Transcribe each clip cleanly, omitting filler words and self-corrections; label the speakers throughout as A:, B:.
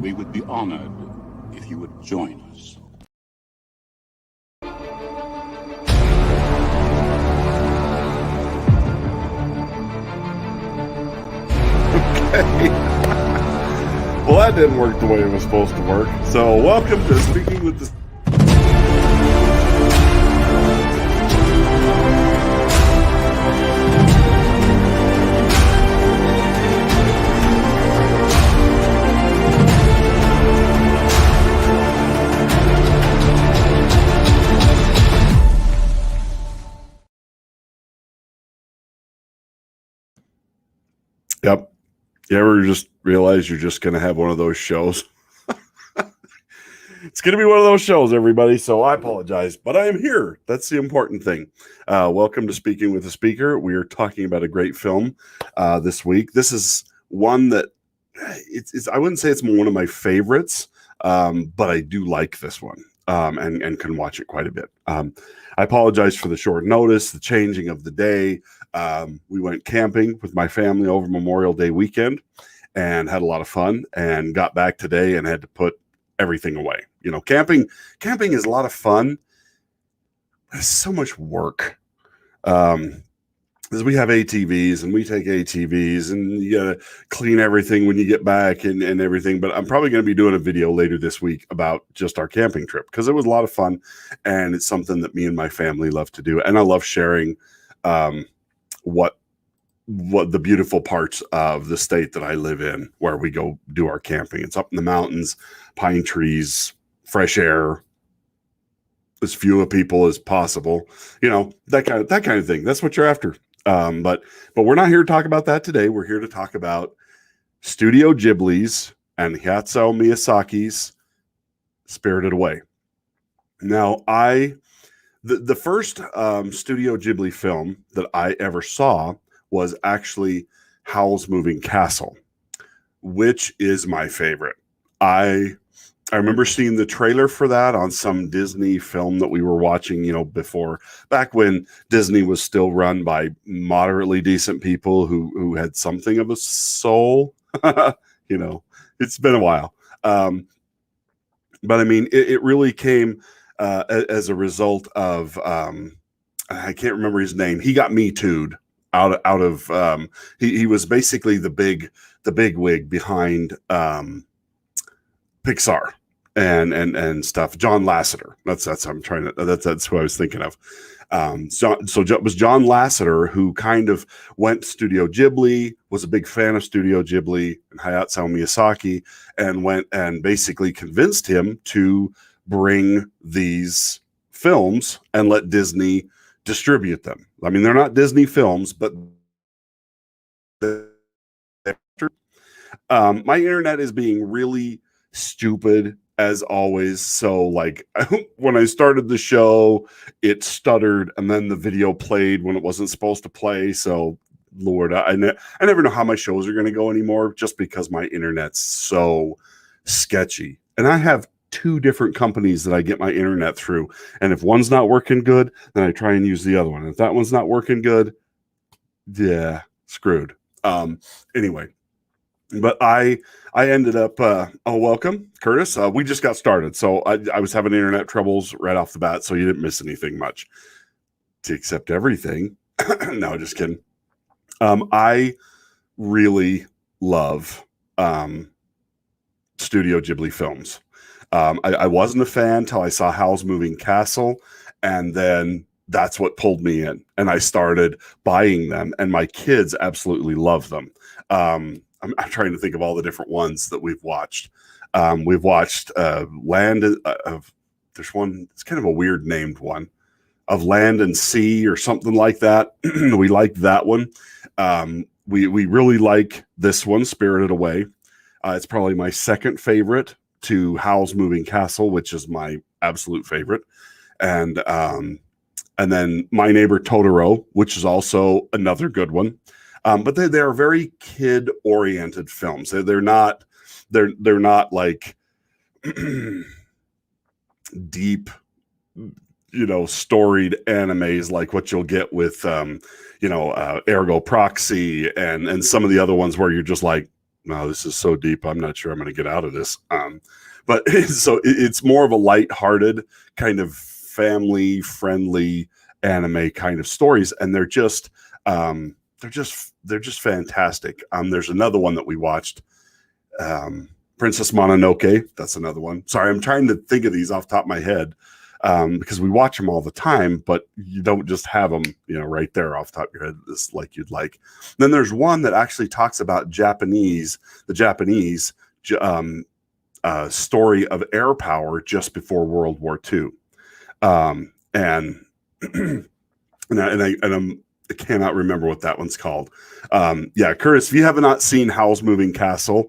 A: We would be honored if you would join us.
B: Okay. Well, that didn't work the way it was supposed to work. So, welcome to Speaking with the... Yep. You ever just realize you're just going to have one of those shows? It's going to be one of those shows, everybody. So I apologize, but I am here. That's the important thing. Welcome to Speaking with the Speaker. We are talking about a great film this week. This is one that it's I wouldn't say it's one of my favorites, but I do like this one and can watch it quite a bit. I apologize for the short notice, the changing of the day. We went camping with my family over Memorial Day weekend and had a lot of fun, and got back today and had to put everything away. You know, camping is a lot of fun. It's so much work. Because we have ATVs and we take ATVs and you gotta clean everything when you get back and everything. But I'm probably going to be doing a video later this week about just our camping trip, because it was a lot of fun and it's something that me and my family love to do. And I love sharing what the beautiful parts of the state that I live in, where we go do our camping. It's up in the mountains, pine trees, fresh air, as few of people as possible, you know, that kind of thing. That's what you're after. But we're not here to talk about that today. We're here to talk about Studio Ghibli's and Hayao Miyazaki's Spirited Away. Now, the first Studio Ghibli film that I ever saw was actually Howl's Moving Castle, which is my favorite. I remember seeing the trailer for that on some Disney film that we were watching, you know, back when Disney was still run by moderately decent people who had something of a soul. You know, it's been a while. But I mean, it really came as a result of, I can't remember his name. He got Me Too'd out of he was basically the big wig behind Pixar and stuff. John Lasseter. That's who I was thinking of. So it was John Lasseter who kind of went to Studio Ghibli, was a big fan of Studio Ghibli and Hayao Miyazaki, and went and basically convinced him to bring these films and let Disney distribute them. I mean, they're not Disney films, but my internet is being really stupid as always. So like when I started the show, it stuttered and then the video played when it wasn't supposed to play. So Lord, I never know how my shows are going to go anymore, just because my internet's so sketchy. And I have 2 different companies that I get my internet through. And if one's not working good, then I try and use the other one. If that one's not working good, yeah, screwed. Anyway, but I ended up, welcome, Curtis. We just got started. So I was having internet troubles right off the bat. So you didn't miss anything much, except everything. No, just kidding. I really love Studio Ghibli films. I wasn't a fan till I saw Howl's Moving Castle, and then that's what pulled me in, and I started buying them, and my kids absolutely love them. I'm trying to think of all the different ones that we've watched. We've watched Land of, there's one, it's kind of a weird named one, of Land and Sea or something like that. We liked that one. We really like this one, Spirited Away. It's probably my second favorite to Howl's Moving Castle, which is my absolute favorite. And and then My Neighbor Totoro, which is also another good one. But they are very kid oriented films. They're not like deep, storied animes like what you'll get with Ergo Proxy and some of the other ones where you're just like, no, this is so deep, I'm not sure I'm going to get out of this. But so it's more of a lighthearted kind of family friendly anime kind of stories, and they're just fantastic. There's another one that we watched, Princess Mononoke. That's another one. Sorry, I'm trying to think of these off the top of my head, because we watch them all the time, but you don't just have them, right there off the top of your head, just like you'd like. Then there's one that actually talks about the Japanese story of air power just before World War II. I cannot remember what that one's called. Curtis, if you have not seen Howl's Moving Castle,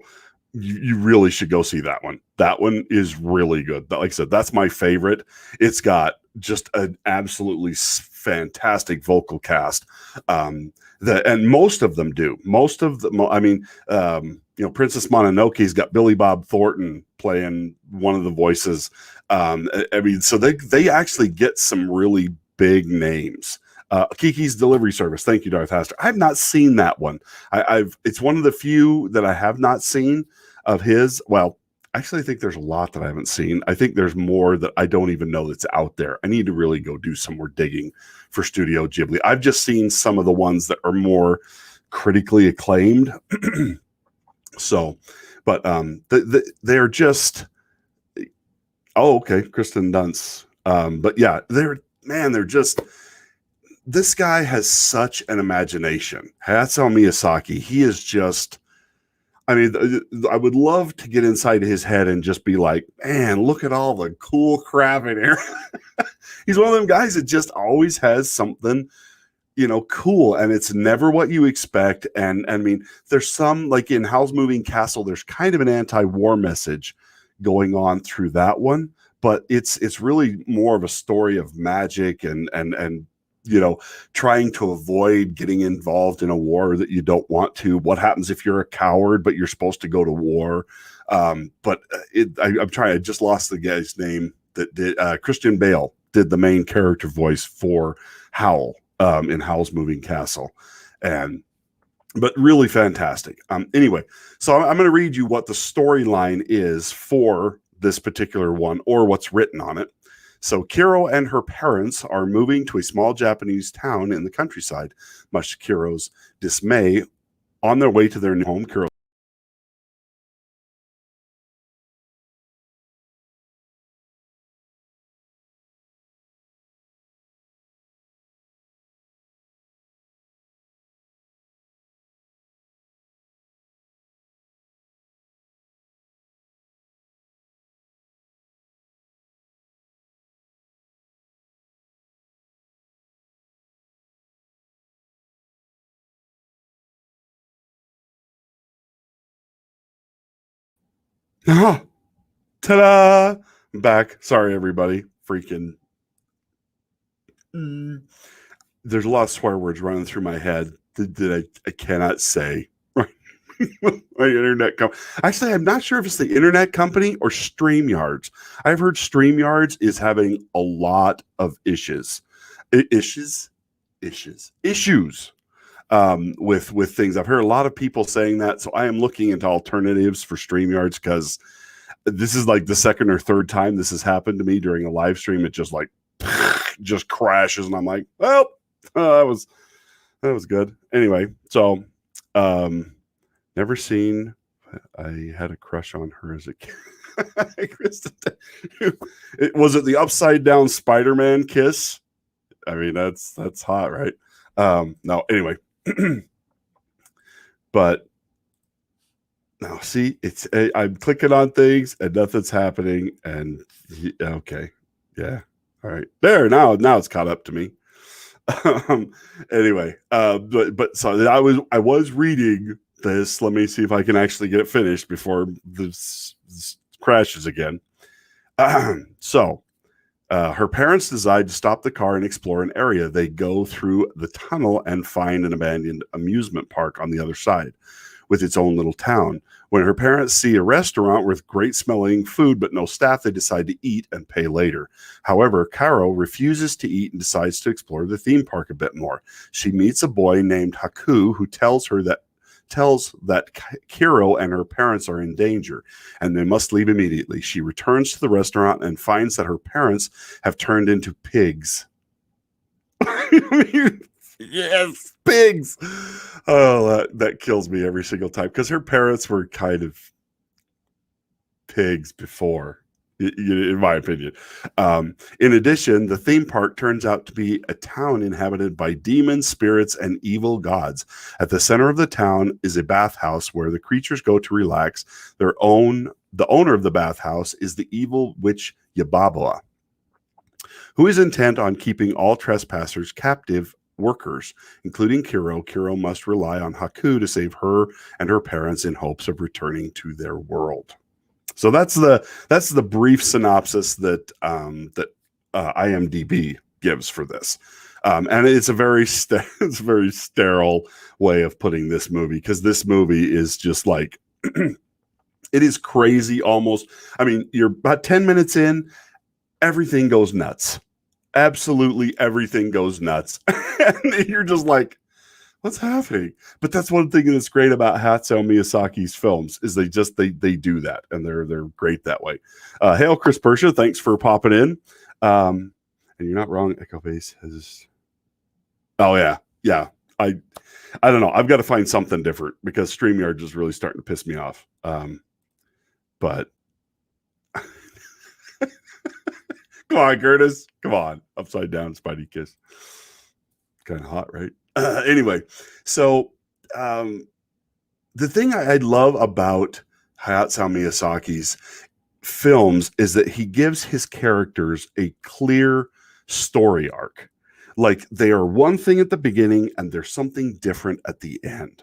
B: you really should go see that one. That one is really good. Like I said, that's my favorite. It's got just an absolutely fantastic vocal cast. And most of them do. Princess Mononoke's got Billy Bob Thornton playing one of the voices. So they actually get some really big names. Kiki's Delivery Service. Thank you, Darth Haster. I've not seen that one. It's one of the few that I have not seen of his. Well, actually, I think there's a lot that I haven't seen. I think there's more that I don't even know that's out there. I need to really go do some more digging for Studio Ghibli. I've just seen some of the ones that are more critically acclaimed. So, but they're just. Oh, okay, Kristen Dunst. But yeah, they're just. This guy has such an imagination. Hayao Miyazaki. He is just. I would love to get inside his head and just be like, man, look at all the cool crap in here. He's one of them guys that just always has something, cool, and it's never what you expect. And there's some, like in Howl's Moving Castle, there's kind of an anti-war message going on through that one, but it's really more of a story of magic and trying to avoid getting involved in a war that you don't want to. What happens if you're a coward, but you're supposed to go to war? I'm trying. I just lost the guy's name that did. Christian Bale did the main character voice for Howl in Howl's Moving Castle, but really fantastic. Anyway, so I'm going to read you what the storyline is for this particular one, or what's written on it. So Kiro and her parents are moving to a small Japanese town in the countryside. Much to Kiro's dismay, on their way to their new home, Kiro ta-da! Back. Sorry, everybody. Freaking. There's a lot of swear words running through my head that I cannot say. Right. My internet company. Actually, I'm not sure if it's the internet company or StreamYards. I've heard StreamYards is having a lot of issues. Issues. With things. I've heard a lot of people saying that, so I am looking into alternatives for StreamYards, because this is like the second or third time this has happened to me during a live stream. It just just crashes, and I'm like, well, that was good. Anyway, so never seen. I had a crush on her as a kid. Was it the upside down Spider-Man kiss? That's hot, right? No, anyway. But now see, I'm clicking on things and nothing's happening, and okay, yeah, all right, there, now it's caught up to me. Anyway, but so I was reading this. Let me see if I can actually get it finished before this crashes again. So Her parents decide to stop the car and explore an area. They go through the tunnel and find an abandoned amusement park on the other side with its own little town. When her parents see a restaurant with great smelling food but no staff, they decide to eat and pay later. However, Caro refuses to eat and decides to explore the theme park a bit more. She meets a boy named Haku who tells that Kiro and her parents are in danger and they must leave immediately. She returns to the restaurant and finds that her parents have turned into pigs. Yes, pigs. Oh, that kills me every single time because her parents were kind of pigs before, in my opinion. In addition, the theme park turns out to be a town inhabited by demons, spirits, and evil gods. At the center of the town is a bathhouse where the creatures go to relax. The owner of the bathhouse is the evil witch Yababa, who is intent on keeping all trespassers captive workers, including Kiro. Kiro must rely on Haku to save her and her parents in hopes of returning to their world. So that's the brief synopsis that IMDb gives for this, and it's a very sterile way of putting this movie because this movie is just like it is crazy almost. I mean, you're about 10 minutes in, everything goes nuts. Absolutely everything goes nuts. And you're just like, what's happening? But that's one thing that's great about Hayao Miyazaki's films is they do that, and they're great that way. Hail Chris Persha, thanks for popping in. And you're not wrong. Echo Base has. Oh yeah. I don't know. I've got to find something different because StreamYard is really starting to piss me off. But come on, Curtis. Come on. Upside down Spidey kiss. Kind of hot, right? Anyway, so the thing I love about Hayao Miyazaki's films is that he gives his characters a clear story arc. Like they are one thing at the beginning and there's something different at the end,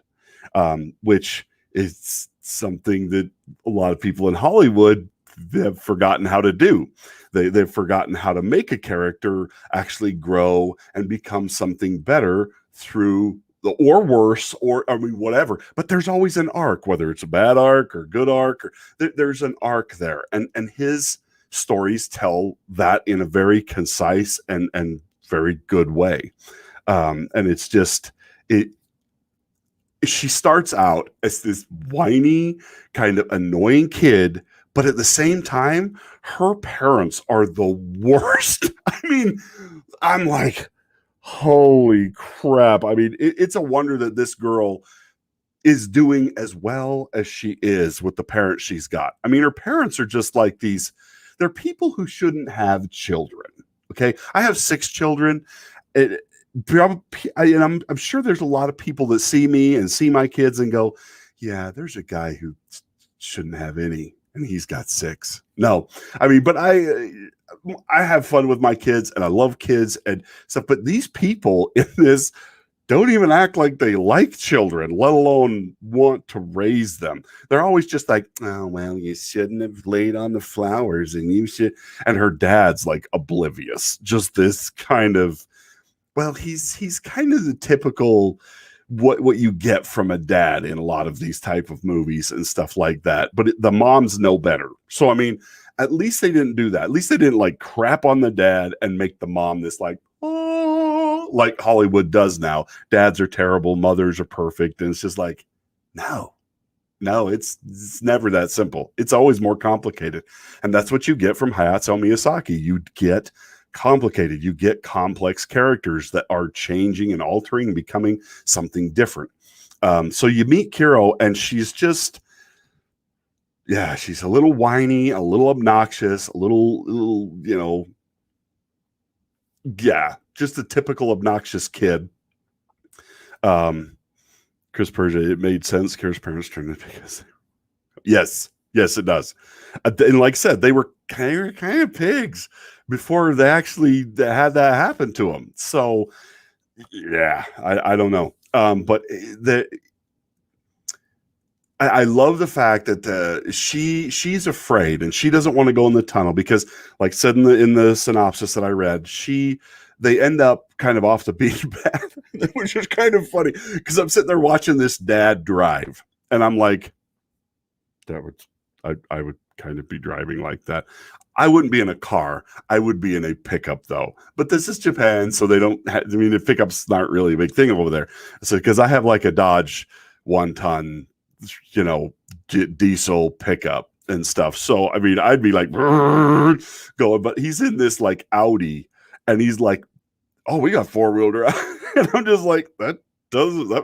B: which is something that a lot of people in Hollywood have forgotten how to do. They've forgotten how to make a character actually grow and become something better through or worse, or I mean, whatever. But there's always an arc, whether it's a bad arc or good arc, or there's an arc there. And his stories tell that in a very concise and very good way. And it's just she starts out as this whiny, kind of annoying kid, but at the same time, her parents are the worst. I mean, I'm like, holy crap. I mean, it's a wonder that this girl is doing as well as she is with the parents she's got. I mean, her parents are just like they're people who shouldn't have children. Okay. I have 6 children. And I'm sure there's a lot of people that see me and see my kids and go, yeah, there's a guy who shouldn't have any, and he's got 6. No, I mean, but I have fun with my kids and I love kids and stuff. But these people in this don't even act like they like children, let alone want to raise them. They're always just like, oh, well, you shouldn't have laid on the flowers and you should. And her dad's like oblivious, just this kind of, well, he's kind of the typical what you get from a dad in a lot of these type of movies and stuff like that. But the moms know better. So, I mean, at least they didn't do that. At least they didn't like crap on the dad and make the mom this like, oh, like Hollywood does now. Dads are terrible. Mothers are perfect. And it's just like, no, it's never that simple. It's always more complicated. And that's what you get from Hayao Miyazaki. You get complicated. You get complex characters that are changing and altering and becoming something different. So you meet Kiro and she's just, yeah, she's a little whiny, a little obnoxious, a little, yeah, just a typical obnoxious kid. Chris Persia, it made sense. Kiro's parents turned it because, yes, it does. And like I said, they were kind of pigs before they actually had that happen to them. So, yeah, I don't know. But I love the fact that she's afraid and she doesn't want to go in the tunnel because, like said in the synopsis that I read, they end up kind of off the beaten path, which is kind of funny because I'm sitting there watching this dad drive, and I'm like, that would I would kind of be driving like that. I wouldn't be in a car. I would be in a pickup though. But this is Japan, so they don't. I mean, the pickups not really a big thing over there. So because I have like a Dodge 1 ton, diesel pickup and stuff. So I mean, I'd be like going, but he's in this like Audi, and he's like, "Oh, we got 4-wheel drive," and I'm just like, that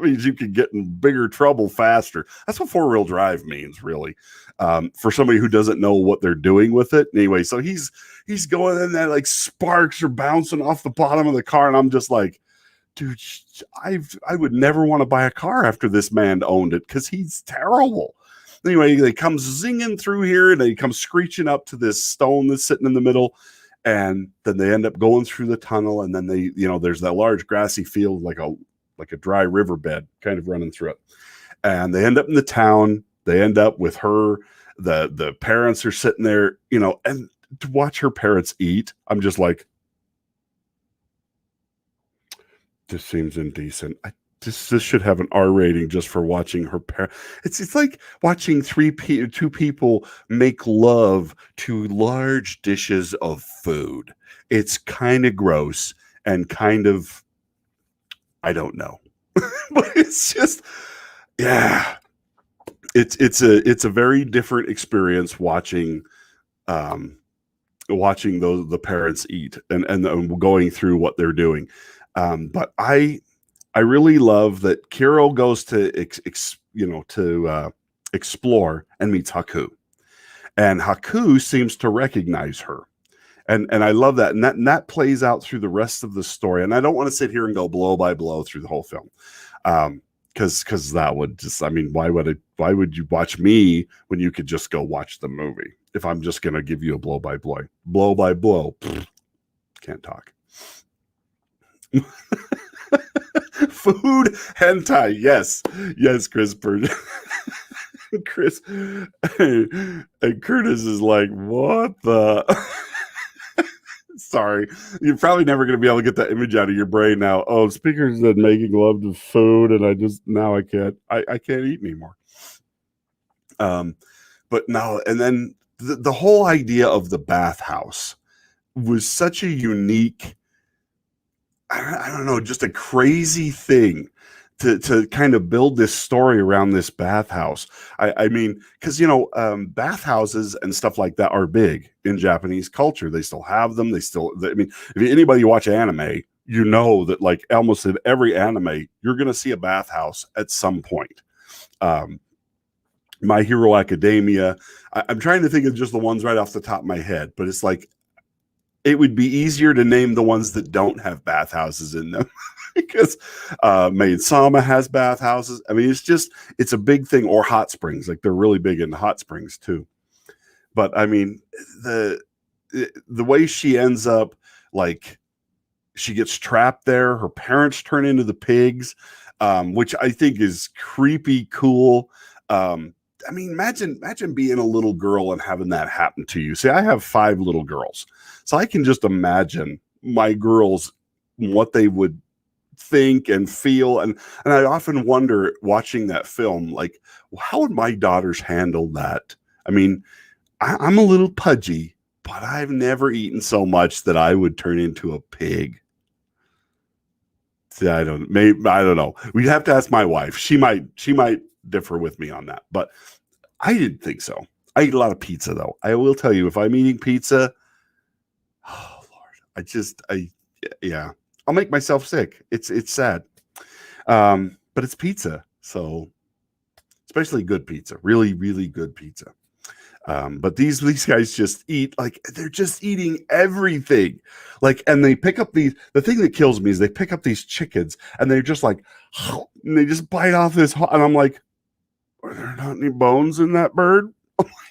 B: means you can get in bigger trouble faster. That's what 4-wheel drive means, really, for somebody who doesn't know what they're doing with it. Anyway, so he's going in there, like sparks are bouncing off the bottom of the car, and I'm just like, dude, I would never want to buy a car after this man owned it because he's terrible. Anyway, they come zinging through here, and they come screeching up to this stone that's sitting in the middle. And then they end up going through the tunnel, and then they, there's that large grassy field, like a dry riverbed kind of running through it. And they end up in the town. They end up with her. The parents are sitting there, and to watch her parents eat, I'm just like, this seems indecent. This should have an R rating just for watching her parents. It's like watching two people make love to large dishes of food. It's kind of gross and kind of, I don't know, but it's just, yeah, it's a very different experience watching the parents eat and going through what they're doing. But I really love that Kiro goes to explore and meets Haku, and Haku seems to recognize her, and I love that, and that plays out through the rest of the story. And I don't want to sit here and go blow by blow through the whole film, because that would just, I mean, why would you watch me when you could just go watch the movie? If I'm just gonna give you a blow by blow, can't talk. Food hentai, yes, Chris. Chris and Curtis is like, what the? Sorry, you're probably never going to be able to get that image out of your brain now. Oh, speakers said making love to food, and I can't eat anymore. But now and then the whole idea of the bathhouse was such a unique, I don't know, just a crazy thing to kind of build this story around this bathhouse. I mean, because bathhouses and stuff like that are big in Japanese culture. They still have them. I mean, if anybody watch anime, you know that like almost in every anime, you're going to see a bathhouse at some point. My Hero Academia. I'm trying to think of just the ones right off the top of my head, but it's like, it would be easier to name the ones that don't have bathhouses in them because Maid Sama has bathhouses. I mean, it's a big thing. Or hot springs, like they're really big into hot springs too. But I mean, the way she ends up, like she gets trapped there. Her parents turn into the pigs, which I think is creepy cool. I mean, imagine being a little girl and having that happen to you. See, I have 5 little girls, so I can just imagine my girls, what they would think and feel. And I often wonder watching that film, like, how would my daughters handle that? I mean, I'm a little pudgy, but I've never eaten so much that I would turn into a pig. See, I don't know. We'd have to ask my wife. She might differ with me on that, but I didn't think so. I eat a lot of pizza though. I will tell you, if I'm eating pizza, oh Lord, yeah, I'll make myself sick. It's sad. But it's pizza. So especially good pizza, really, really good pizza. But these guys just eat, like they're just eating everything. Like, and they pick up the thing that kills me is they pick up these chickens and they're just like, and they just bite off this, and I'm like, are there not any bones in that bird?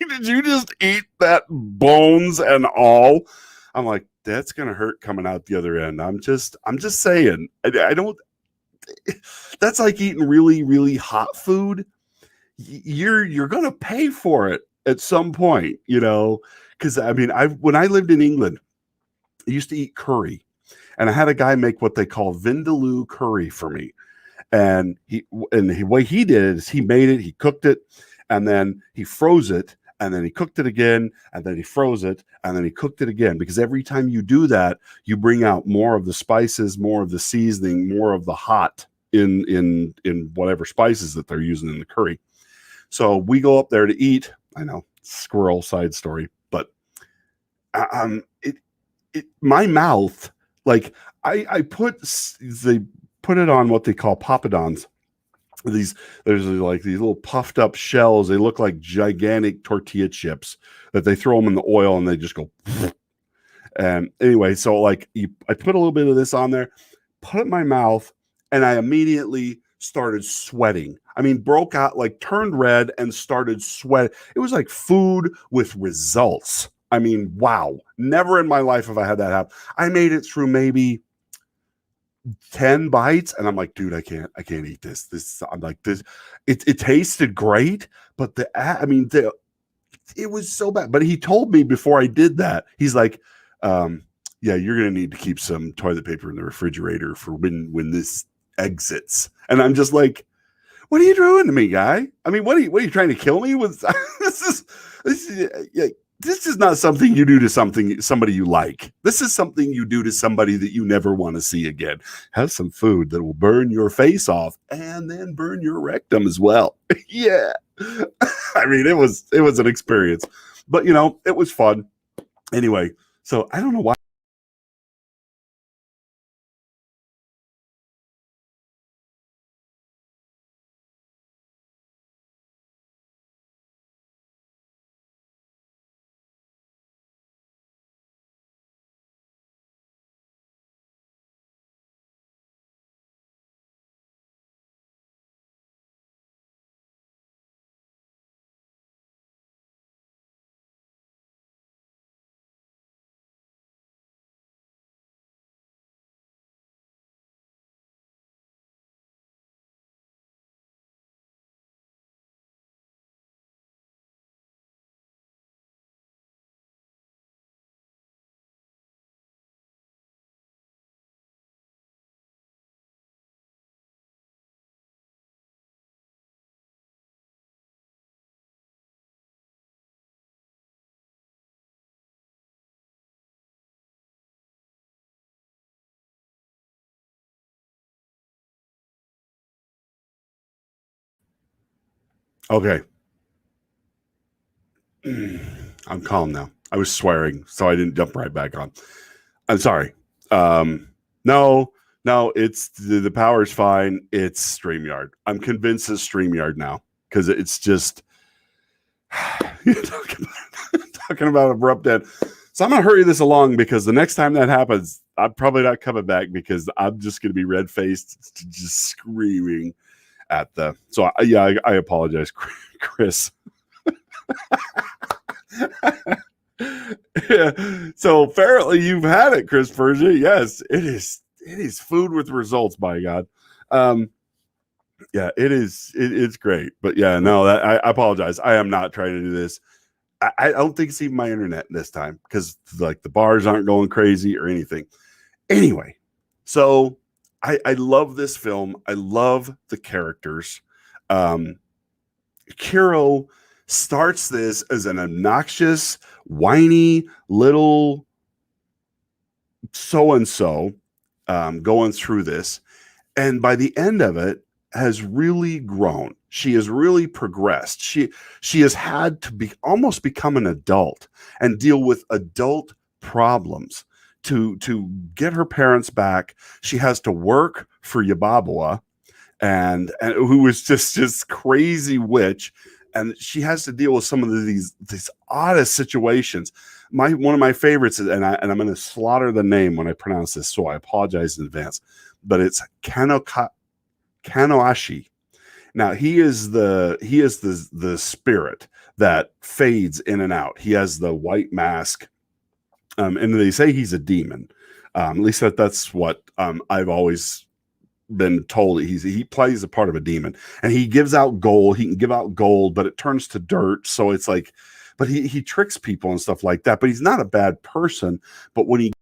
B: Did you just eat that bones and all? I'm like, that's gonna hurt coming out the other end. I'm just saying. I don't. That's like eating really, really hot food. you're gonna pay for it at some point, you know. Because I mean, I when I lived in England, I used to eat curry, and I had a guy make what they call vindaloo curry for me. And the way he did it is he made it, he cooked it, and then he froze it, and then he cooked it again, and then he froze it, and then he cooked it again. Because every time you do that, you bring out more of the spices, more of the seasoning, more of the hot in whatever spices that they're using in the curry. So we go up there to eat. I know, squirrel side story, but my mouth, like I put they put it on what they call poppadons. There's like these little puffed up shells. They look like gigantic tortilla chips that they throw them in the oil and they just go. And anyway, so like I put a little bit of this on there, put it in my mouth, and I immediately started sweating. I mean, broke out, like turned red and started sweating. It was like food with results. I mean, wow. Never in my life have I had that happen. I made it through maybe 10 bites and I'm like, dude, I can't eat this. I'm like, this, it tasted great, but it was so bad. But he told me before I did that, he's like, yeah, you're going to need to keep some toilet paper in the refrigerator for when this exits. And I'm just like, what are you doing to me, guy? I mean, what are you trying to kill me with? This is not something you do to somebody you like. This is something you do to somebody that you never want to see again. Have some food that will burn your face off and then burn your rectum as well. Yeah. I mean, it was an experience, but it was fun. Anyway, so I don't know why. Okay. I'm calm now. I was swearing, so I didn't jump right back on. I'm sorry. No, it's the power's fine. It's StreamYard. I'm convinced it's StreamYard now because it's just talking about abrupt end. So I'm gonna hurry this along because the next time that happens, I'm probably not coming back because I'm just gonna be red faced, just screaming at the. So I apologize, Chris. Yeah. So apparently you've had it, Chris Persia. Yes, it is food with results, by God. Yeah, it's great. But yeah, no, I apologize. I am not trying to do this. I don't think it's even my internet this time because like the bars aren't going crazy or anything. Anyway, so I love this film. I love the characters. Kiro starts this as an obnoxious, whiny little so-and-so going through this. And by the end of it, has really grown. She has really progressed. She has had to almost become an adult and deal with adult problems to get her parents back. She has to work for Yababua, and who is just this crazy witch, and she has to deal with some of these oddest situations. One of my favorites is, and I'm going to slaughter the name when I pronounce this, so I apologize in advance, but it's Kanoashi. Now he is the spirit that fades in and out. He has the white mask, and they say he's a demon. At least that's what I've always been told he plays a part of a demon, and he gives out gold. He can give out gold, but it turns to dirt. So it's like, but he tricks people and stuff like that. But he's not a bad person. But when he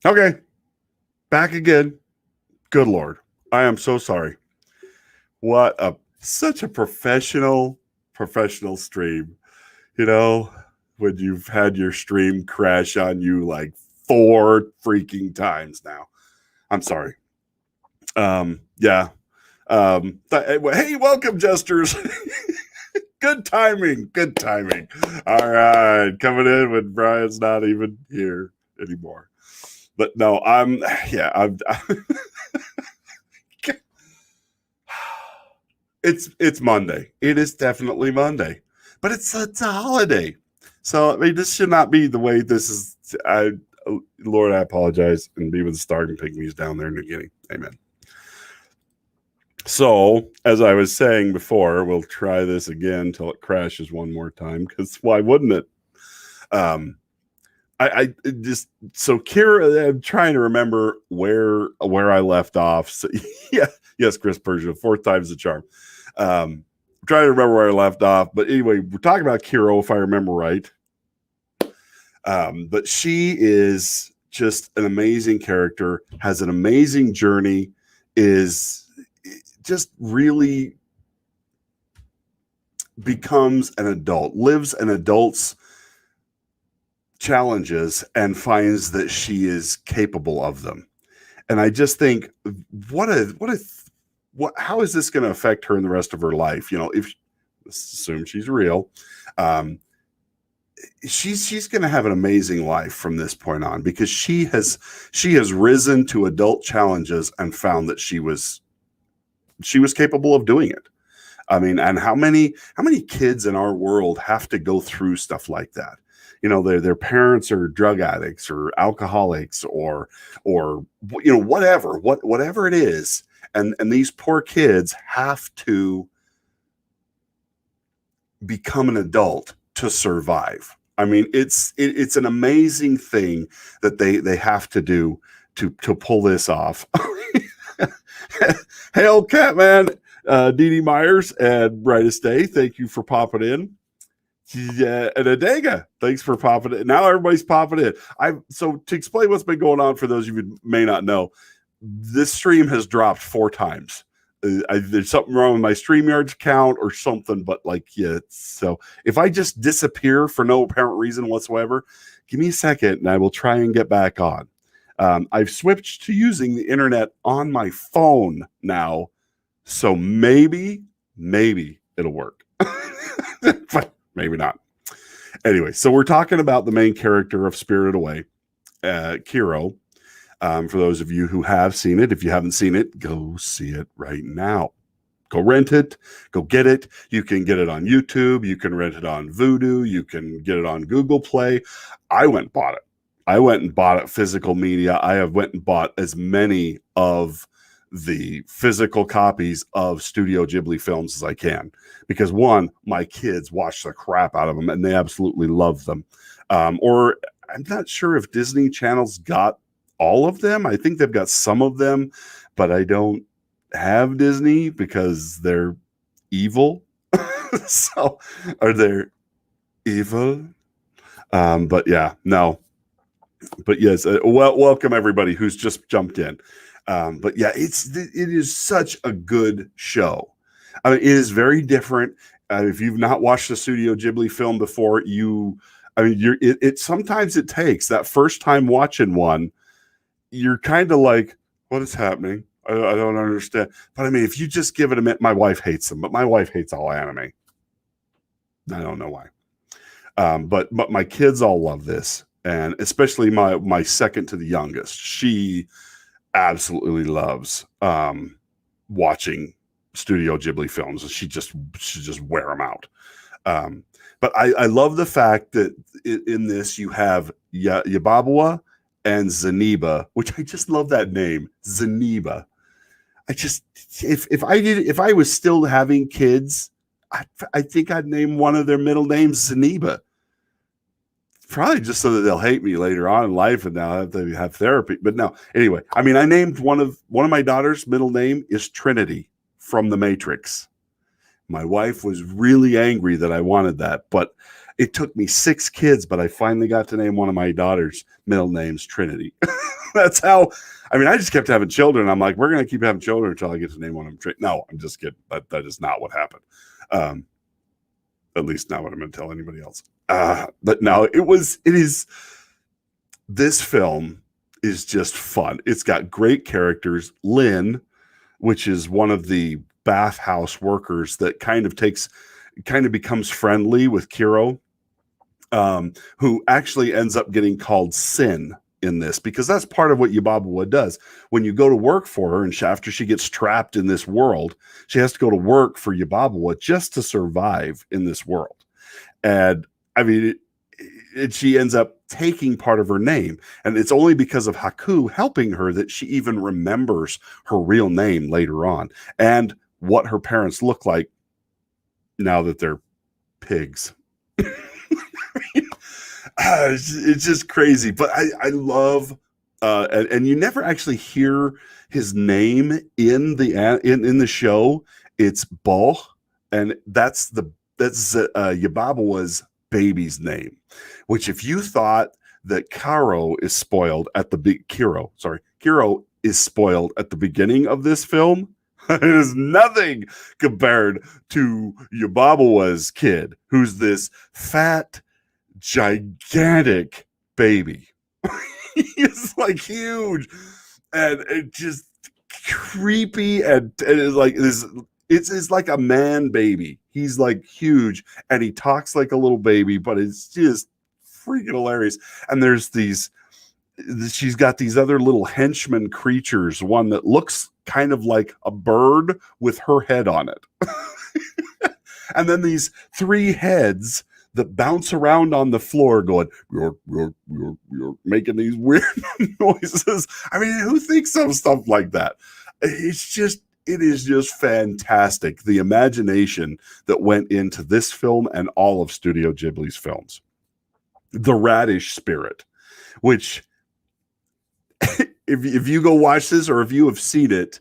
B: okay, back again. Good Lord, I am so sorry. What a such a professional stream. You know, when you've had your stream crash on you like 4 freaking times now. I'm sorry. Yeah. Hey, welcome, jesters. Good timing. Good timing. All right. Coming in when Brian's not even here anymore. But no, I'm it's Monday. It is definitely Monday. But it's a holiday. So I mean this should not be the way this is. Lord, I apologize and be with the starting pygmies down there in the beginning. Amen. So, as I was saying before, we'll try this again until it crashes one more time, because why wouldn't it? Um, I just so Kira, I'm trying to remember where I left off. So, yeah, yes, Chris Persia, fourth time's the charm. I'm trying to remember where I left off, but anyway, we're talking about Kiro, if I remember right. But she is just an amazing character, has an amazing journey, is just really becomes an adult, lives an adult's challenges, and finds that she is capable of them. And I just think, how is this going to affect her in the rest of her life? You know, if let's assume she's real, um, she's going to have an amazing life from this point on, because she has risen to adult challenges and found that she was capable of doing it. I mean, and how many kids in our world have to go through stuff like that? You know, their parents are drug addicts or alcoholics or whatever it is, and these poor kids have to become an adult to survive. I mean, it's an amazing thing that they have to do to pull this off. Hey, old cat man, Dee Dee Myers and Brightest Day, thank you for popping in. Yeah, and Adega, thanks for popping in. Now everybody's popping in. So to explain what's been going on for those of you who may not know, this stream has dropped 4 times. There's something wrong with my StreamYard's account or something, but so if I just disappear for no apparent reason whatsoever, give me a second and I will try and get back on. I've switched to using the internet on my phone now, so maybe it'll work, but maybe not. Anyway, so we're talking about the main character of Spirited Away, Kiro. For those of you who have seen it, if you haven't seen it, go see it right now. Go rent it. Go get it. You can get it on YouTube. You can rent it on Vudu. You can get it on Google Play. I went and bought it. I went and bought it physical media. I have went and bought as many of the physical copies of Studio Ghibli films as I can, because one, my kids watch the crap out of them and they absolutely love them. Or I'm not sure if Disney Channel's got all of them. I think they've got some of them, but I don't have Disney because they're evil. So are they evil? But yeah, no. But yes, welcome everybody who's just jumped in. But yeah, it is such a good show. I mean, it is very different. If you've not watched a Studio Ghibli film before, sometimes it takes that first time watching one. You're kind of like, what is happening? I don't understand. But I mean, if you just give it a minute, my wife hates them, but my wife hates all anime. I don't know why. But my kids all love this. And especially my second to the youngest, she absolutely loves watching Studio Ghibli films. She just wear them out. But I love the fact that in this you have Yubaba and Zeniba, which I just love that name, Zeniba. If I was still having kids, I think I'd name one of their middle names Zeniba. Probably just so that they'll hate me later on in life and they'll have to have therapy. But no, anyway, I mean, I named one of my daughter's middle name is Trinity from The Matrix. My wife was really angry that I wanted that, but it took me 6 kids, but I finally got to name one of my daughter's middle names Trinity. That's how, I mean, I just kept having children. I'm like, we're going to keep having children until I get to name one of them Trinity. No, I'm just kidding. That is not what happened. At least not what I'm going to tell anybody else. But no, this film is just fun. It's got great characters. Lynn, which is one of the bathhouse workers that kind of becomes friendly with Kiro, who actually ends up getting called Sin in this, because that's part of what Yubaba does. When you go to work for her, and after she gets trapped in this world, she has to go to work for Yubaba just to survive in this world. And I mean, she ends up taking part of her name. And it's only because of Haku helping her that she even remembers her real name later on and what her parents look like now that they're pigs. It's just crazy. But I love, and you never actually hear his name in the show. It's Ball, and that's Yababa's baby's name. Which, if you thought that Kiro is spoiled at the Kiro is spoiled at the beginning of this film, it is nothing compared to Yababa's kid, who's this fat, gigantic baby. He's like huge, and it just creepy, and it's like this. It's like a man baby. He's like huge, and he talks like a little baby, but it's just freaking hilarious. And she's got these other little henchman creatures. One that looks kind of like a bird with her head on it, and then these 3 heads that bounce around on the floor going, you're making these weird noises. I mean, who thinks of stuff like that? It is just fantastic. The imagination that went into this film and all of Studio Ghibli's films. The Radish Spirit, which if you go watch this, or if you have seen it,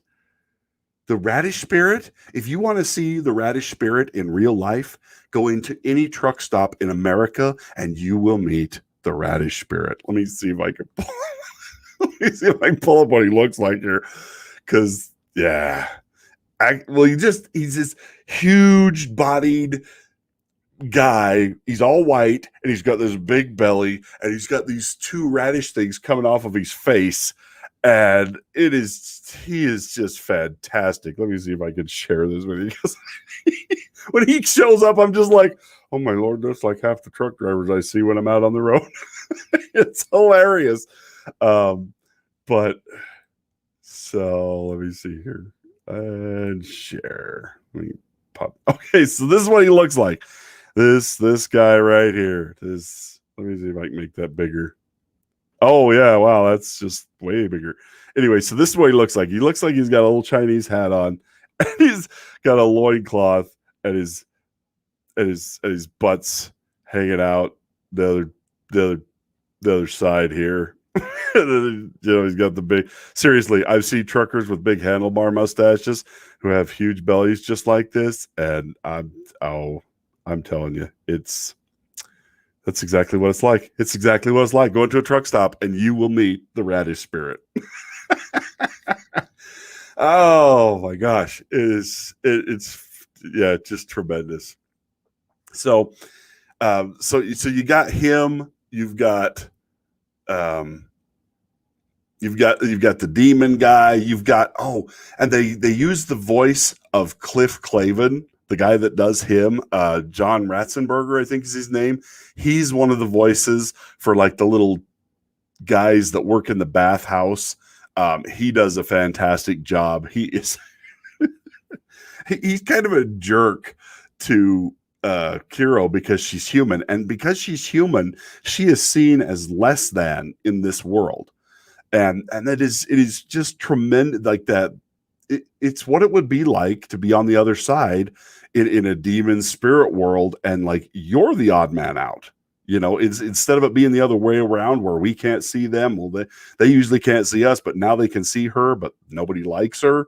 B: the Radish Spirit, if you want to see the Radish Spirit in real life, go into any truck stop in America and you will meet the Radish Spirit. Let me see if I can pull up what he looks like here. Because, yeah. He's this huge bodied guy. He's all white and he's got this big belly and he's got these 2 radish things coming off of his face. And he is just fantastic. Let me see if I can share this with you. When he shows up, I'm just like, oh my Lord, that's like half the truck drivers I see when I'm out on the road. It's hilarious. But so let me see here and share. Let me pop. Okay, so this is what he looks like. This guy right here. Let me see if I can make that bigger. Oh, yeah. Wow. That's just way bigger. Anyway, so this is what he looks like. He looks like he's got a little Chinese hat on. And he's got a loincloth and his butt's hanging out the other side here. He's got the big. Seriously, I've seen truckers with big handlebar mustaches who have huge bellies just like this. And I'm telling you, that's exactly what it's like. It's exactly what it's like. Go into a truck stop and you will meet the Radish Spirit. Oh my gosh. It's just tremendous. So you got him, you've got the demon guy, and they use the voice of Cliff Clavin, the guy that does him, John Ratzenberger, I think is his name. He's one of the voices for like the little guys that work in the bathhouse. He does a fantastic job. He's kind of a jerk to Kiro because she's human, and because she's human, she is seen as less than in this world, and it is just tremendous. Like that, it's what it would be like to be on the other side in a demon spirit world, and like you're the odd man out. You know, it's instead of it being the other way around where we can't see them. Well, they usually can't see us, but now they can see her, but nobody likes her.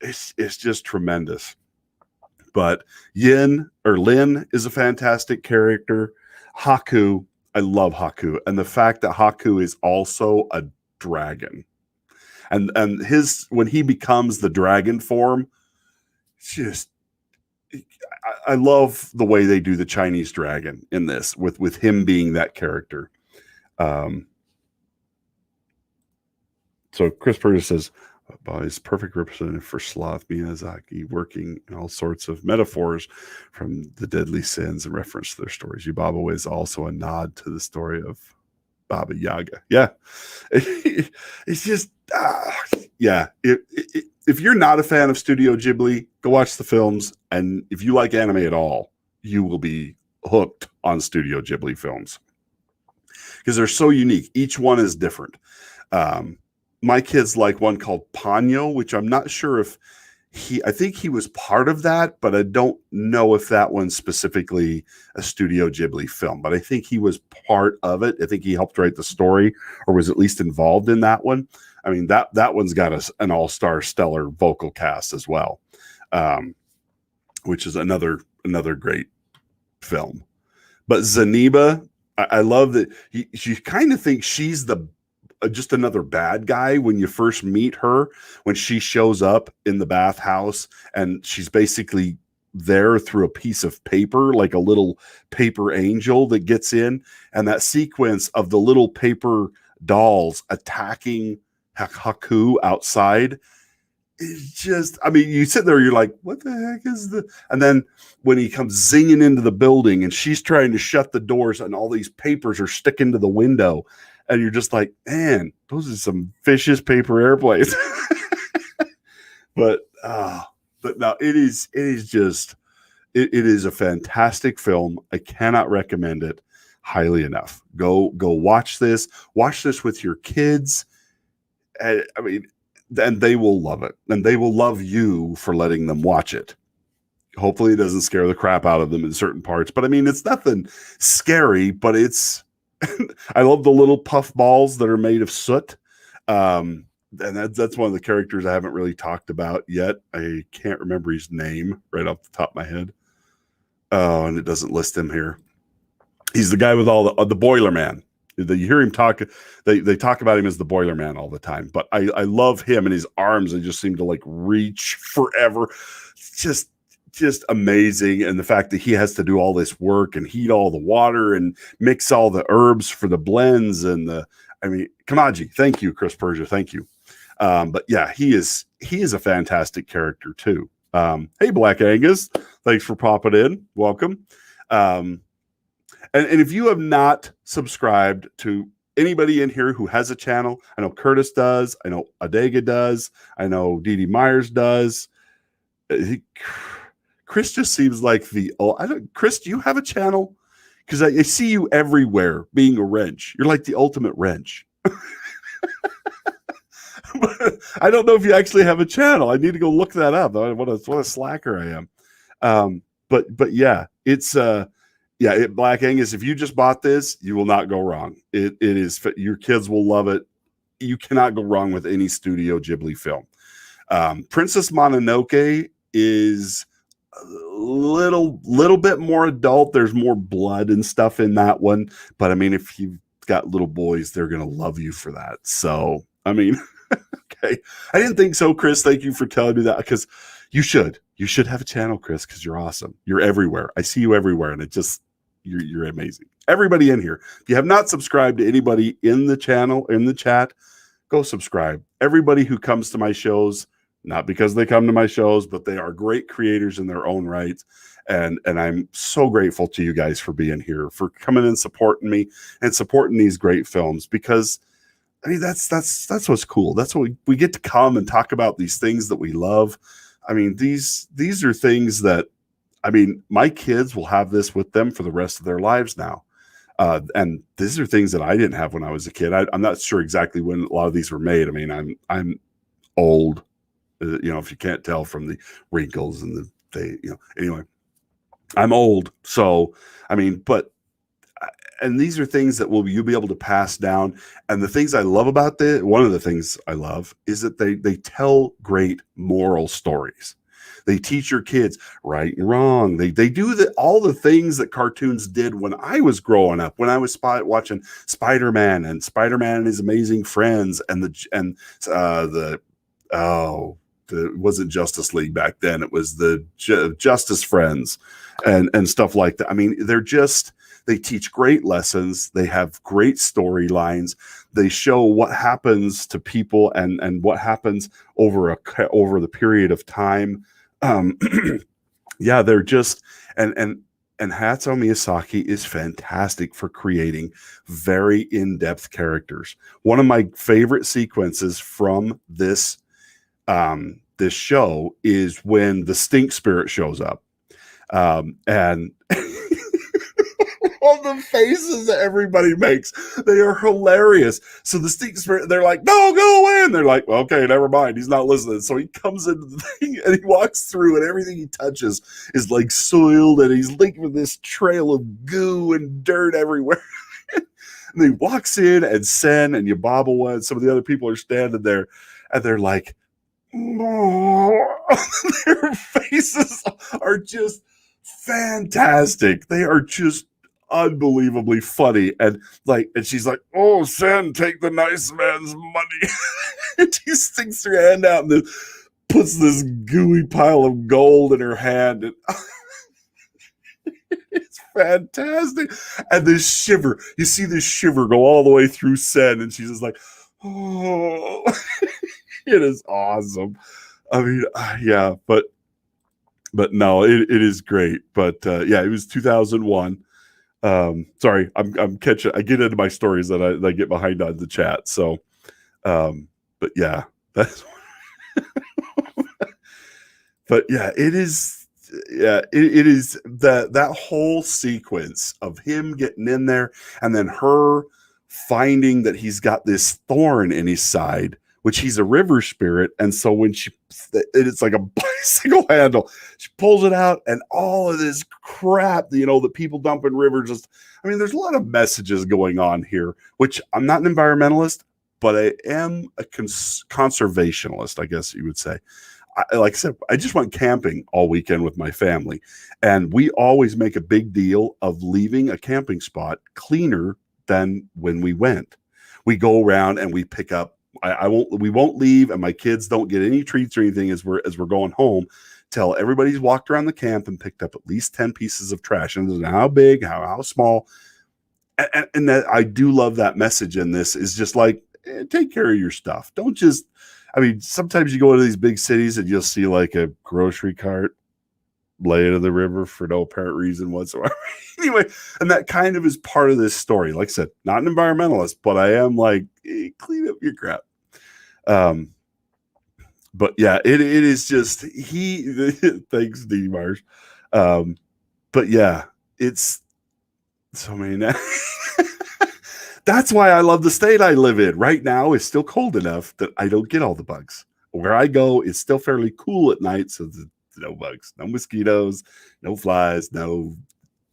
B: It's just tremendous. But Lin is a fantastic character. Haku, I love Haku, and the fact that Haku is also a dragon, and when he becomes the dragon form, just I love the way they do the Chinese dragon in this with him being that character. So Chris Burgess says, is perfect representative for Sloth Miyazaki, working in all sorts of metaphors from the deadly sins and reference to their stories. Yubaba is also a nod to the story of Baba Yaga. Yeah. It's just, yeah. If you're not a fan of Studio Ghibli, go watch the films. And if you like anime at all, you will be hooked on Studio Ghibli films. because they're so unique. Each one is different. My kids like one called Ponyo, which I'm not sure if I think he was part of that, but I don't know if that one's specifically a Studio Ghibli film, but I think he was part of it. I think he helped write the story or was at least involved in that one. I mean, that one's got an all-star stellar vocal cast as well, which is another great film. But Zaniba, I love that you kind of think she's just another bad guy when you first meet her, when she shows up in the bathhouse and she's basically there through a piece of paper, like a little paper angel that gets in. And that sequence of the little paper dolls attacking Haku outside is just, I mean, you sit there, you're like, what the heck is the, and then when he comes zinging into the building and she's trying to shut the doors and all these papers are sticking to the window, and you're just like, man, those are some vicious paper airplanes. but no, it is just, it is a fantastic film. I cannot recommend it highly enough. Go watch this with your kids. And I mean, and they will love it, and they will love you for letting them watch it. Hopefully it doesn't scare the crap out of them in certain parts, but I mean, it's nothing scary, but it's, I love the little puff balls that are made of soot. And that's one of the characters I haven't really talked about yet. I can't remember his name right off the top of my head. Oh, and it doesn't list him here. He's the guy with all the Boiler Man. You hear him talk. They talk about him as the Boiler Man all the time, but I love him and his arms. They just seem to like reach forever. Just amazing. And the fact that he has to do all this work and heat all the water and mix all the herbs for the blends and Kamaji, thank you, Chris Persia. Thank you. But yeah, he is a fantastic character too. Hey, Black Angus, thanks for popping in. Welcome. And if you have not subscribed to anybody in here who has a channel, I know Curtis does, I know Adega does, I know Dee Dee Myers does. Chris just seems like Chris, do you have a channel? Because I see you everywhere being a wrench. You're like the ultimate wrench. I don't know if you actually have a channel. I need to go look that up. What a slacker I am. But yeah, it's Black Angus. If you just bought this, you will not go wrong. It is, your kids will love it. You cannot go wrong with any Studio Ghibli film. Princess Mononoke is a little bit more adult. There's more blood and stuff in that one. But I mean, if you've got little boys, they're going to love you for that. So, I mean, okay. I didn't think so, Chris. Thank you for telling me that, because you should have a channel, Chris, because you're awesome. You're everywhere. I see you everywhere. And you're amazing. Everybody in here, if you have not subscribed to anybody in the channel, in the chat, go subscribe. Everybody who comes to my shows, not because they come to my shows, but they are great creators in their own right. And I'm so grateful to you guys for being here, for coming and supporting me and supporting these great films, because I mean, that's what's cool. That's what we get to come and talk about these things that we love. I mean, these are things that, I mean, my kids will have this with them for the rest of their lives now. And these are things that I didn't have when I was a kid. I'm not sure exactly when a lot of these were made. I mean, I'm old, if you can't tell from the wrinkles and anyway, I'm old. So, I mean, and these are things that you'll be able to pass down. And the things I love about one of the things I love is that they tell great moral stories. They teach your kids right and wrong. They do all the things that cartoons did when I was growing up, when I was watching Spider-Man and Spider-Man and His Amazing Friends it wasn't Justice League back then. It was the Justice Friends and stuff like that. I mean, they teach great lessons. They have great storylines. They show what happens to people and what happens over the period of time. Yeah, they're just, and Hayao Miyazaki is fantastic for creating very in-depth characters. One of my favorite sequences from this show is when the Stink Spirit shows up. And oh love the faces that everybody makes. They are hilarious. So the Stink Spirit, they're like, no, go away. And they're like, well, okay, never mind. He's not listening. So he comes into the thing and he walks through, and everything he touches is like soiled, and he's leaving this trail of goo and dirt everywhere. And he walks in, and Sen and Yubaba and some of the other people are standing there, and they're like, oh. Their faces are just fantastic. They are just unbelievably funny. And she's like, oh, Sen, take the nice man's money. And she sticks her hand out and then puts this gooey pile of gold in her hand. And it's fantastic. And this shiver, you see this shiver go all the way through Sen, and she's just like, oh. It is awesome. I mean, yeah, but no, it is great. But yeah, it was 2001. Sorry, I'm catching. I get into my stories that I get behind on the chat. So, but yeah, that's. But yeah, it is. Yeah, it is that whole sequence of him getting in there, and then her finding that he's got this thorn in his side, which he's a river spirit. And so when it's like a bicycle handle, she pulls it out, and all of this crap, that people dump in rivers. There's a lot of messages going on here, which I'm not an environmentalist, but I am a conservationalist, I guess you would say. Like I said, I just went camping all weekend with my family, and we always make a big deal of leaving a camping spot cleaner than when we went. We go around and we pick up. We won't leave, and my kids don't get any treats or anything as we're going home till everybody's walked around the camp and picked up at least 10 pieces of trash. And how big, how small. And that I do love that message in this is just like, take care of your stuff. Don't just, sometimes you go into these big cities and you'll see like a grocery cart lay into the river for no apparent reason whatsoever. Anyway, and that kind of is part of this story. Like I said, not an environmentalist, but I am like, clean up your crap. But yeah, it is just thanks, D Mars. But yeah, it's so many. That's why I love the state I live in. Right now, it's still cold enough that I don't get all the bugs. Where I go, it's still fairly cool at night, so no bugs, no mosquitoes, no flies, no.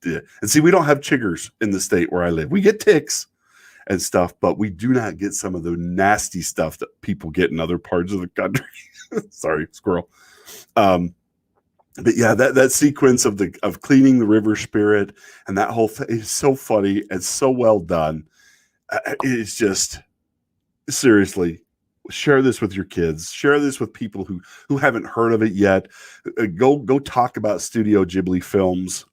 B: And see, we don't have chiggers in the state where I live. We get ticks and stuff, but we do not get some of the nasty stuff that people get in other parts of the country. Sorry, squirrel. But yeah, that sequence of cleaning the river spirit and that whole thing is so funny and so well done. It's just, seriously, share this with your kids. Share this with people who haven't heard of it yet. Go talk about Studio Ghibli films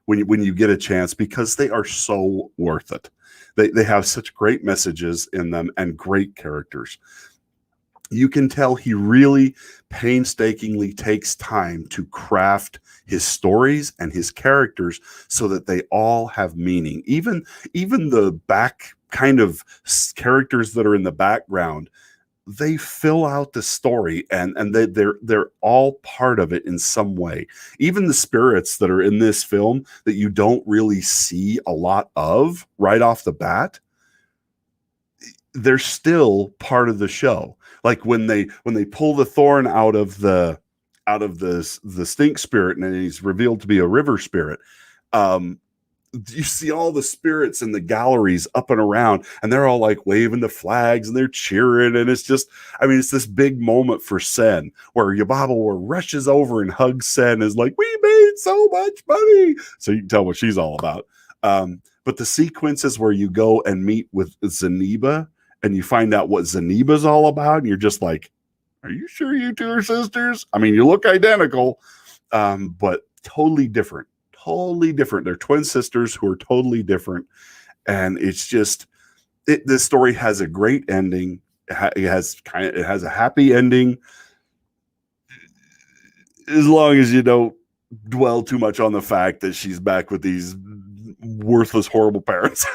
B: when you get a chance, because they are so worth it. They have such great messages in them and great characters. You can tell he really painstakingly takes time to craft his stories and his characters so that they all have meaning. Even the back kind of characters that are in the background, they fill out the story, and they're all part of it in some way. Even the spirits that are in this film that you don't really see a lot of right off the bat, they're still part of the show. Like when they pull the thorn out of the stink spirit, and he's revealed to be a river spirit, you see all the spirits in the galleries up and around, and they're all like waving the flags and they're cheering, and it's just, it's this big moment for Sen where Yubaba rushes over and hugs Sen, is like, we made so much money. So you can tell what she's all about. But the sequences where you go and meet with Zeniba and you find out what Zeniba's all about, and you're just like, are you sure you two are sisters? You look identical, but totally different. They're twin sisters who are totally different. And it's just, this story has a great ending. It has a happy ending, as long as you don't dwell too much on the fact that she's back with these worthless, horrible parents.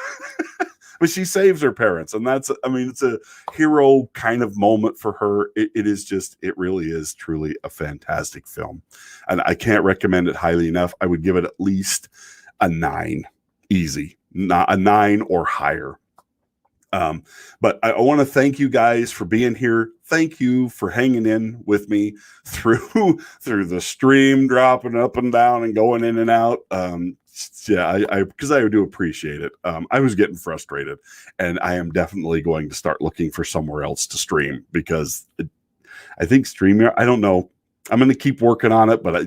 B: But she saves her parents, and that's, it's a hero kind of moment for her. It really is truly a fantastic film, and I can't recommend it highly enough. I would give it at least a 9 easy, not a 9 or higher. But I want to thank you guys for being here. Thank you for hanging in with me through the stream, dropping up and down and going in and out. Yeah, because I do appreciate it. I was getting frustrated, and I am definitely going to start looking for somewhere else to stream because I think StreamYard, I don't know. I'm going to keep working on it, but I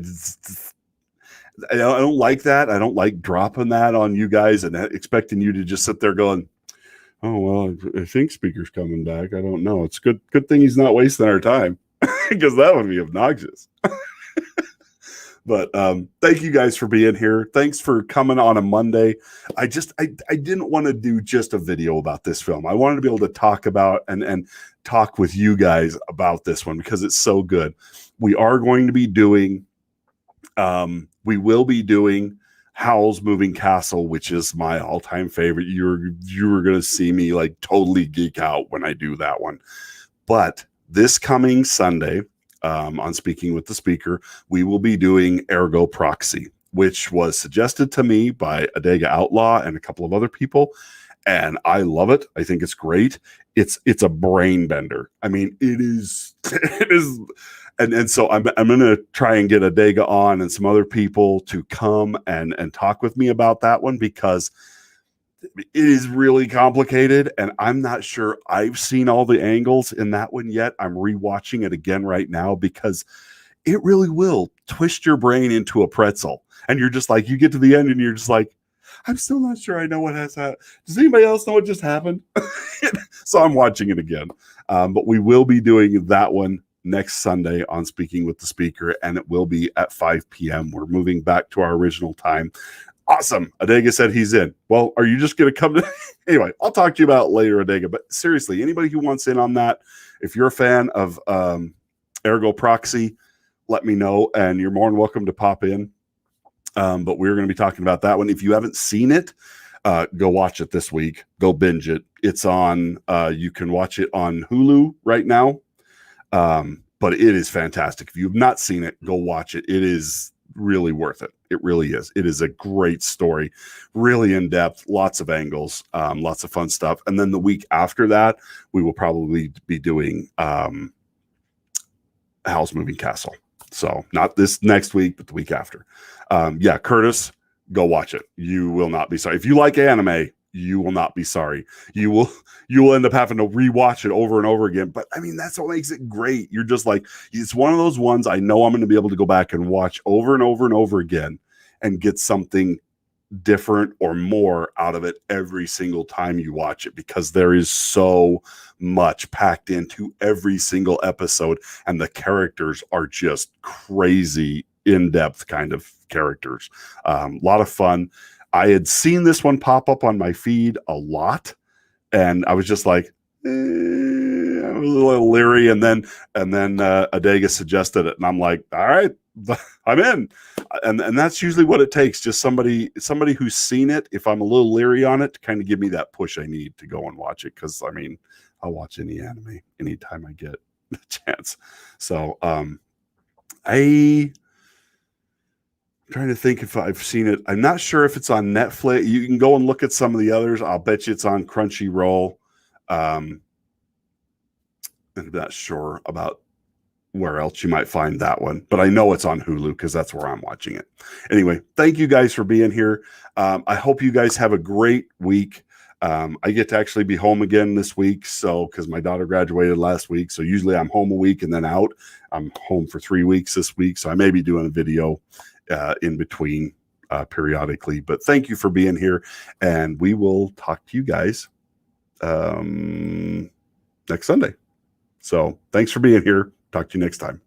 B: don't like that. I don't like dropping that on you guys and expecting you to just sit there going, oh, well, I think Speaker's coming back. I don't know. It's good thing he's not wasting our time because that would be obnoxious. But thank you guys for being here. Thanks for coming on a Monday. I didn't want to do just a video about this film. I wanted to be able to talk about and talk with you guys about this one because it's so good. We are going to be doing, we will be doing Howl's Moving Castle, which is my all-time favorite. You're going to see me like totally geek out when I do that one. But this coming Sunday, on Speaking with the Speaker, we will be doing Ergo Proxy, which was suggested to me by Adega Outlaw and a couple of other people, and I love it. I think it's great. It's a brain bender. I mean, it is. And so I'm going to try and get Adega on and some other people to come and talk with me about that one because it is really complicated and I'm not sure I've seen all the angles in that one yet. I'm rewatching it again right now because it really will twist your brain into a pretzel. And you're just like, you get to the end and you're just like, I'm still not sure I know what has happened. Does anybody else know what just happened? So I'm watching it again. But we will be doing that one next Sunday on Speaking with the Speaker, and it will be at 5 p.m. We're moving back to our original time. Awesome. Adega said he's in. Well, are you just going to come to... Anyway, I'll talk to you about it later, Adega. But seriously, anybody who wants in on that, if you're a fan of Ergo Proxy, let me know, and you're more than welcome to pop in. But we're going to be talking about that one. If you haven't seen it, go watch it this week. Go binge it. It's on... you can watch it on Hulu right now. But it is fantastic. If you've not seen it, go watch it. It is really worth it. It really is. It is a great story, really in depth, lots of angles, lots of fun stuff. And then the week after that, we will probably be doing Howl's Moving Castle. So not this next week, but the week after. Yeah, Curtis, go watch it. You will not be sorry. If you like anime, you will not be sorry. You will end up having to rewatch it over and over again. But I mean, that's what makes it great. You're just like, it's one of those ones I know I'm going to be able to go back and watch over and over and over again and get something different or more out of it every single time you watch it, because there is so much packed into every single episode, and the characters are just crazy in-depth kind of characters. A lot of fun. I had seen this one pop up on my feed a lot, and I was just like, I was a little leery. And then Adega suggested it, and I'm like, all right, I'm in. And that's usually what it takes. Just somebody who's seen it. If I'm a little leery on it, to kind of give me that push I need to go and watch it. Because I mean, I'll watch any anime anytime I get the chance. So trying to think if I've seen it. I'm not sure if it's on Netflix. You can go and look at some of the others. I'll bet you it's on Crunchyroll. I'm not sure about where else you might find that one, but I know it's on Hulu because that's where I'm watching it. Anyway, thank you guys for being here. I hope you guys have a great week. I get to actually be home again this week, so because my daughter graduated last week, so usually I'm home a week and then out. I'm home for 3 weeks this week, so I may be doing a video in between periodically. But thank you for being here, and we will talk to you guys next Sunday. So thanks for being here. Talk to you next time.